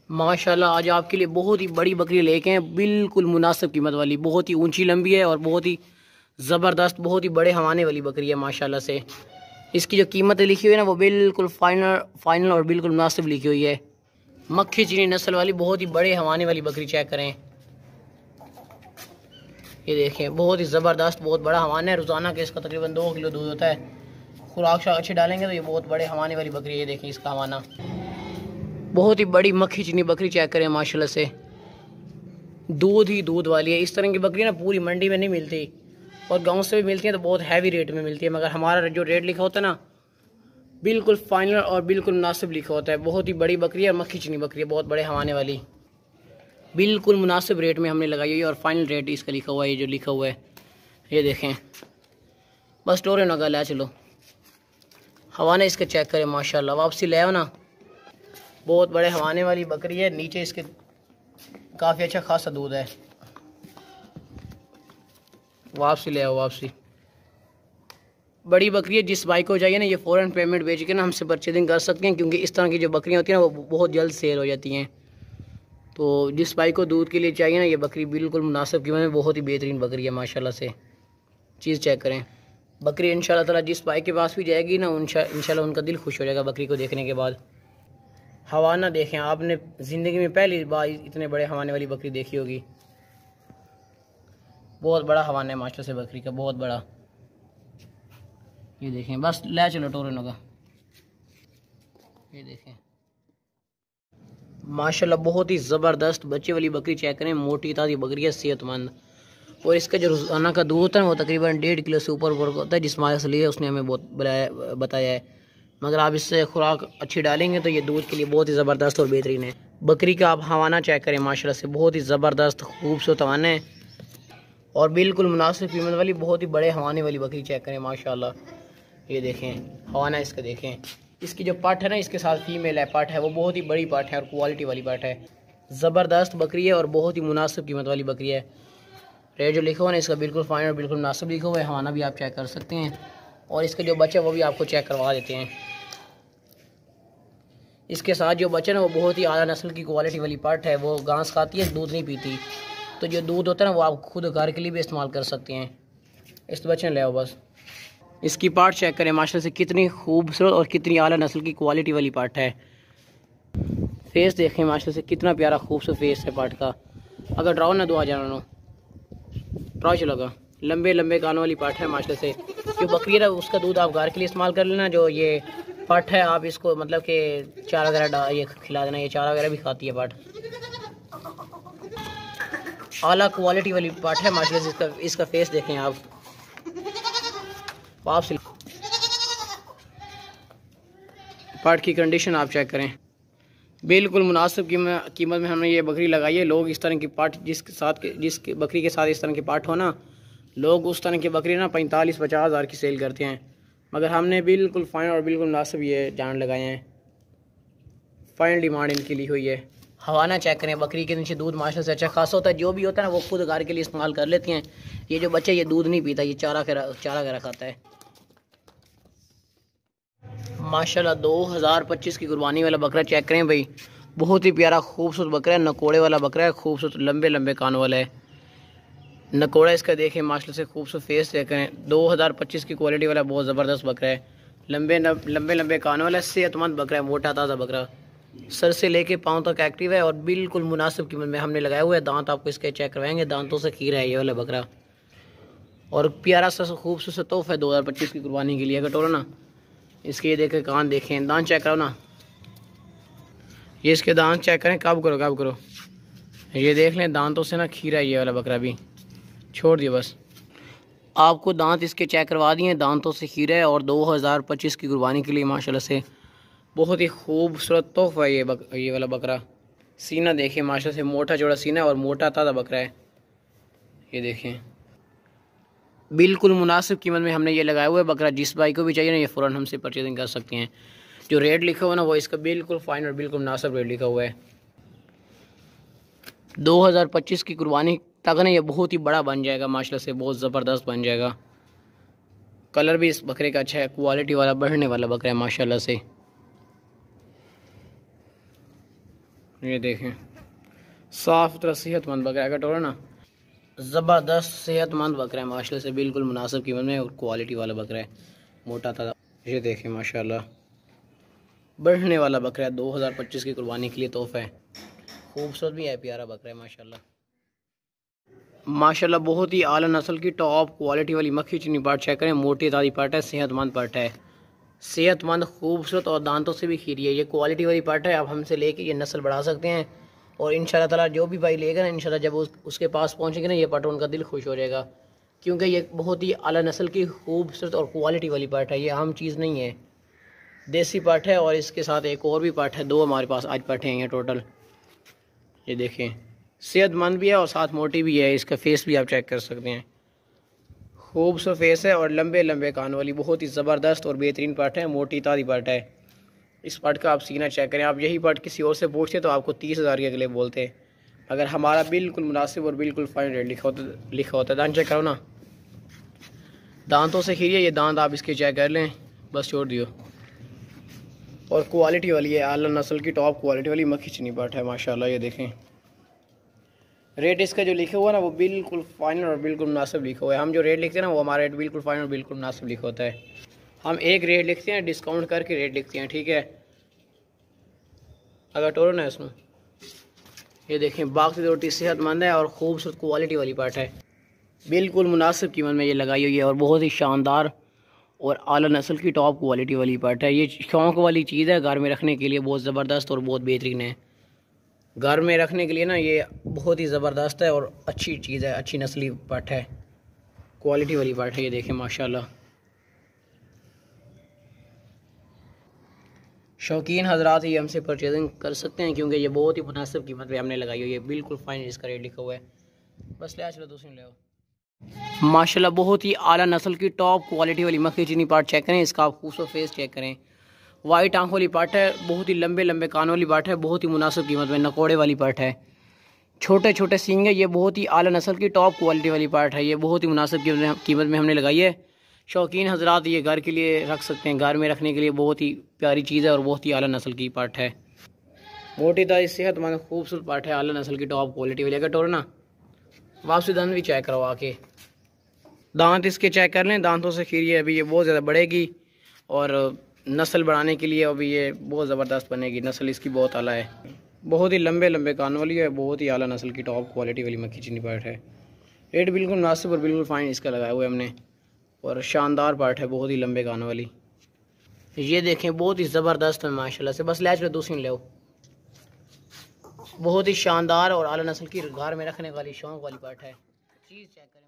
माशाल्लाह आज आपके लिए बहुत ही बड़ी बकरी लेके हैं, बिल्कुल मुनासिब कीमत वाली, बहुत ही ऊंची लंबी है और बहुत ही ज़बरदस्त, बहुत ही बड़े हवाने वाली बकरी है माशाल्लाह से। इसकी जो कीमत लिखी हुई है ना वो बिल्कुल फाइनल और बिल्कुल मुनासिब लिखी हुई है। मक्खी चीनी नस्ल वाली बहुत ही बड़े हवाने वाली बकरी चेक करें, ये देखें बहुत ही ज़बरदस्त, बहुत बड़ा हवाना है। रोज़ाना के इसका तकरीबन 2 किलो दूध होता है। खुराक शाक अच्छी डालेंगे तो ये बहुत बड़े हवाने वाली बकरी है। ये देखें इसका हवाना, बहुत ही बड़ी मक्खी चीनी बकरी चेक करें माशाल्लाह से, दूध ही दूध वाली है। इस तरह की बकरी ना पूरी मंडी में नहीं मिलती और गांव से भी मिलती है तो बहुत हैवी रेट में मिलती है, मगर हमारा जो रेट लिखा होता है ना बिल्कुल फाइनल और बिल्कुल मुनासिब लिखा होता है। बहुत ही बड़ी बकरी है, मक्खी चीनी बकरी है, बहुत बड़े हवाने वाली, बिल्कुल मुनासिब रेट में हमने लगाई हुई है और फाइनल रेट इसका लिखा हुआ है। ये जो लिखा हुआ है ये देखें, बस टोरे ना गला चलो। हवाने इसके चेक करें माशाल्लाह, वापसी ले आओ ना, बहुत बड़े हवाने वाली बकरी है। नीचे इसके काफ़ी अच्छा खासा दूध है। वापसी ले आओ, वापसी। बड़ी बकरी है, जिस भाई को चाहिए ना ये फ़ौरन पेमेंट भेज के ना हमसे परचेजिंग कर सकते हैं, क्योंकि इस तरह की जो बकरियाँ होती हैं ना वो बहुत जल्द सेल हो जाती हैं। तो जिस भाई को दूध के लिए चाहिए ना ये बकरी बिल्कुल मुनासिब कीमत में बहुत ही बेहतरीन बकरी है माशाल्लाह से। चीज़ चेक करें, बकरी इंशाल्लाह ताला जिस भाई के पास भी जाएगी ना इंशाल्लाह उनका दिल खुश हो जाएगा बकरी को देखने के बाद। हवाना देखें, आपने ज़िंदगी में पहली बार इतने बड़े हवाने वाली बकरी देखी होगी। बहुत बड़ा हवाना है माशाल्लाह से बकरी का, बहुत बड़ा। ये देखें, बस ले चलो टोरनों का। ये देखें माशाल्लाह बहुत ही ज़बरदस्त बच्चे वाली बकरी चेक करें, मोटी ताज़ी बकरी है, सेहतमंद। और इसका जो रोज़ाना का दूध होता है वो तकरीबन 1.5 किलो से ऊपर होता है, जिस मालिक से लिया उसने हमें बहुत बताया है। मगर आप इससे खुराक अच्छी डालेंगे तो ये दूध के लिए बहुत ही ज़बरदस्त और बेहतरीन है। बकरी का आप हवाना चेक करें माशाल्लाह से, बहुत ही ज़बरदस्त खूबसूरत हवाना है और बिल्कुल मुनासिब कीमत वाली बहुत ही बड़े हवाने वाली बकरी चेक करें माशाल्लाह। ये देखें हवाना इसका देखें, इसकी जो पाठ है ना इसके साथ फीमेल है पाठ है वो बहुत ही बड़ी पाठ है और क्वालिटी वाली पाठ है। ज़बरदस्त बकरी है और बहुत ही मुनासिब कीमत वाली बकरी है। रेट जो लिखा हुआ है इसका बिल्कुल फाइन और बिल्कुल मुनासिब लिखा हुआ है। हवाना भी आप चेक कर सकते हैं और इसके जो बच्चे वो भी आपको चेक करवा देते हैं। इसके साथ जो बच्चे ना वो बहुत ही आला नस्ल की क्वालिटी वाली पाठ है, वो घास खाती है, दूध नहीं पीती। तो जो दूध होता है ना वो आप खुद घर के लिए भी इस्तेमाल कर सकते हैं। इस बच्चे ने ले आओ बस। इसकी पार्ट चेक करें माशाल्लाह से, कितनी खूबसूरत और कितनी आला नस्ल की क्वालिटी वाली पार्ट है। फेस देखें माशाल्लाह से, कितना प्यारा खूबसूरत फेस है पार्ट का। अगर ड्राओ ना दो आ जाना ड्राओ चलोगा, लंबे लंबे कानों वाली पार्ट है माशाल्लाह से। जो बकरी है उसका दूध आप घर के लिए इस्तेमाल कर लेना। जो ये पार्ट है आप इसको मतलब कि चारा वगैरह ये खिला देना, ये चारा वगैरह भी खाती है पार्ट। आला क्वालिटी वाली पार्ट है माशाल्लाह से। इसका फेस देखें आप, वापस पार्ट की कंडीशन आप चेक करें, बिल्कुल मुनासिब कीमत में हमने ये बकरी लगाई है। लोग इस तरह की पार्ट जिस बकरी के साथ इस तरह के पार्ट हो ना, लोग उस तरह की बकरी ना 45-50 हज़ार की सेल करते हैं, मगर हमने बिल्कुल फाइन और बिल्कुल मुनासिब ये जान लगाए हैं। फाइन डिमांड इनकी ली हुई है। हवाना चेक करें, बकरी के नीचे दूध माशाल्लाह से अच्छा खासा होता है। जो भी होता है ना वो खुद घर के लिए इस्तेमाल कर लेती हैं। ये जो बच्चा ये दूध नहीं पीता, ये चारा वगैरह खाता है। माशाल्लाह 2025 की कुर्बानी वाला बकरा चेक करें भाई, बहुत ही प्यारा खूबसूरत बकरा है, नकोड़े वाला बकरा है, खूबसूरत लंबे लंबे कानों वाला है। नकोड़ा इसका देखें माशाल्लाह से, खूबसूरत फेस देख रहे हैं। 2025 की क्वालिटी वाला बहुत ज़बरदस्त बकरा है, लंबे लंबे कानों वाला, सेहतमंद बकरा है, मोटा ताज़ा बकरा, सर से लेके पाँव तक एक्टिव है और बिल्कुल मुनासिब कीमत में हमने लगाया हुआ है। दांत आपको इसके चेक करवाएंगे, दांतों से खीरा है ये वाला बकरा और प्यारा सा खूबसूरत तोहफा है 2025 की कुर्बानी के लिए। अगर टोलो ना इसके, ये देखें कान देखें, दांत चेक करो ना, ये इसके दांत चेक करें, कब करो ये देख लें, दांतों से ना खीरा है ये वाला बकरा भी, छोड़ दिया बस। आपको दांत इसके चेक करवा दिए, दांतों से खीरा है और 2025 की कुर्बानी के लिए माशाल्लाह से बहुत ही खूबसूरत तोहफा है ये वाला बकरा। सीना देखें माशाल्लाह से, मोटा चौड़ा सीना है और मोटा ताज़ा बकरा है। ये देखें बिल्कुल मुनासिब कीमत में हमने ये लगाया हुआ है बकरा। जिस भाई को भी चाहिए ना ये फ़ौरन हमसे परचेजिंग कर सकते हैं। जो रेट लिखा हुआ ना वो इसका बिल्कुल फाइन और बिल्कुल मुनासिब रेट लिखा हुआ है। 2025 की कुर्बानी तक ना ये बहुत ही बड़ा बन जाएगा माशाल्लाह से, बहुत ज़बरदस्त बन जाएगा। कलर भी इस बकरे का अच्छा है, क्वालिटी वाला बढ़ने वाला बकरा है माशाल्लाह से। ये देखें साफ सुथरा सेहतमंद बकरा का टोरा ना, ज़बरदस्त सेहतमंद बकरा है माशाल्लाह से, बिल्कुल मुनासिब कीमत में और क्वालिटी वाला बकरा है, मोटा था। ये देखें माशाल्लाह बढ़ने वाला बकरा है, 2025 की कुर्बानी के लिए तोहफा है, खूबसूरत भी है, प्यारा बकरा है माशाल्लाह। माशाल्लाह बहुत ही आला नस्ल की टॉप क्वालिटी वाली मक्खी चीनी पाट चेक करें, मोटी ताज़ी पाट है, सेहतमंद पाट है, सेहतमंद खूबसूरत और दांतों से भी खीरी है। ये क्वालिटी वाली पाट है, आप हमसे लेके ये नस्ल बढ़ा सकते हैं और इंशाल्लाह ताला जो भी भाई लेगा ना, इंशाल्लाह जब उसके पास पहुंचेंगे ना, ये पाट उनका दिल खुश हो जाएगा, क्योंकि ये बहुत ही आला नस्ल की खूबसूरत और क्वालिटी वाली पाट है, ये आम चीज़ नहीं है, देसी पाट है। और इसके साथ एक और भी पाट है, 2 हमारे पास आज पाटें हैं टोटल। ये देखें सेहतमंद भी है और साथ मोटी भी है, इसका फेस भी आप चेक कर सकते हैं, खूबसूरत फेस है और लंबे लंबे कान वाली बहुत ही ज़बरदस्त और बेहतरीन पाट है, मोटी ताज़ी पाट है। इस पाट का आप सीना चेक करें, आप यही पाट किसी और से पूछते तो आपको 30,000 के अगले बोलते, अगर हमारा बिल्कुल मुनासिब और बिल्कुल फाइन रेट लिखा होता है। दांत चेक करो ना, दांतों से खीरिए, ये दांत आप इसके चेक कर लें, बस छोड़ दियो। और क्वालिटी वाली है, आला नस्ल की टॉप क्वालिटी वाली मक्खी चीनी पाट है माशाल्लाह। ये देखें रेट इसका जो लिखा हुआ है ना, वो बिल्कुल फाइनल और बिल्कुल मुनासिब लिखा हुआ है। हम जो रेट लिखते हैं ना, वो हमारा रेट बिल्कुल फाइनल और बिल्कुल मुनासिब लिखा होता है। हम एक रेट लिखते हैं, डिस्काउंट करके रेट लिखते हैं, ठीक है। अगर टोरो ना इसमें ये देखें बाकी रोटी सेहतमंद है और खूबसूरत क्वालिटी वाली पाट है, बिल्कुल मुनासिब कीमत में ये लगाई हुई है और बहुत ही शानदार और आला नस्ल की टॉप क्वालिटी वाली पाट है। ये शौक़ वाली चीज़ है, घर में रखने के लिए बहुत ज़बरदस्त और बहुत बेहतरीन है। घर में रखने के लिए ना ये बहुत ही ज़बरदस्त है और अच्छी चीज़ है, अच्छी नस्ली पाट है, क्वालिटी वाली पाट है। ये देखें माशाल्लाह, शौकीन हजरात ये हमसे परचेजिंग कर सकते हैं, क्योंकि ये बहुत ही मुनासिब कीमत पे हमने लगाई हुई है, बिल्कुल फाइन इसका रेट लिखा हुआ है। बस ले चलो दूसरी ले आओ। माशाल्लाह बहुत ही आला नस्ल की टॉप क्वालिटी वाली मक्खी चीनी पाट चेक करें, इसका आप खूबसूरत फेस चेक करें, वाइट आंखों वाली पाट है, बहुत ही लंबे लंबे कानों वाली पाट है, बहुत ही मुनासिब कीमत में नकोड़े वाली पाट है, छोटे छोटे सींग है, ये बहुत ही आला नस्ल की टॉप क्वालिटी वाली पाट है, ये बहुत ही मुनासिब कीमत में हमने लगाई है। शौकीन हजरात ये घर के लिए रख सकते हैं, घर में रखने के लिए बहुत ही प्यारी चीज़ है और बहुत ही आला नस्ल की पाट है, मोटी ताज़ी सेहतमंद खूबसूरत पाट है, आला नस्ल की टॉप क्वालिटी वाली। अगर टोर ना वापसी दांत भी चेक करवा के, दांत इसके चेक कर लें, दांतों से खीरिए, अभी ये बहुत ज़्यादा बढ़ेगी और नस्ल बढ़ाने के लिए अभी ये बहुत ज़बरदस्त बनेगी, नस्ल इसकी बहुत आला है, बहुत ही लंबे लंबे कान वाली है, बहुत ही आला नस्ल की टॉप क्वालिटी वाली मक्खी चीनी पाट है। रेट बिल्कुल मुनासिब और बिल्कुल फाइन इसका लगाया हुआ है हमने, और शानदार पाट है, बहुत ही लंबे कान वाली। ये देखें बहुत ही ज़बरदस्त है माशाल्लाह से। बस ले चलो दूसरी ले, बहुत ही शानदार और आला नस्ल की घर में रखने वाली शौक़ वाली पाट है, चीज़ चेक करें।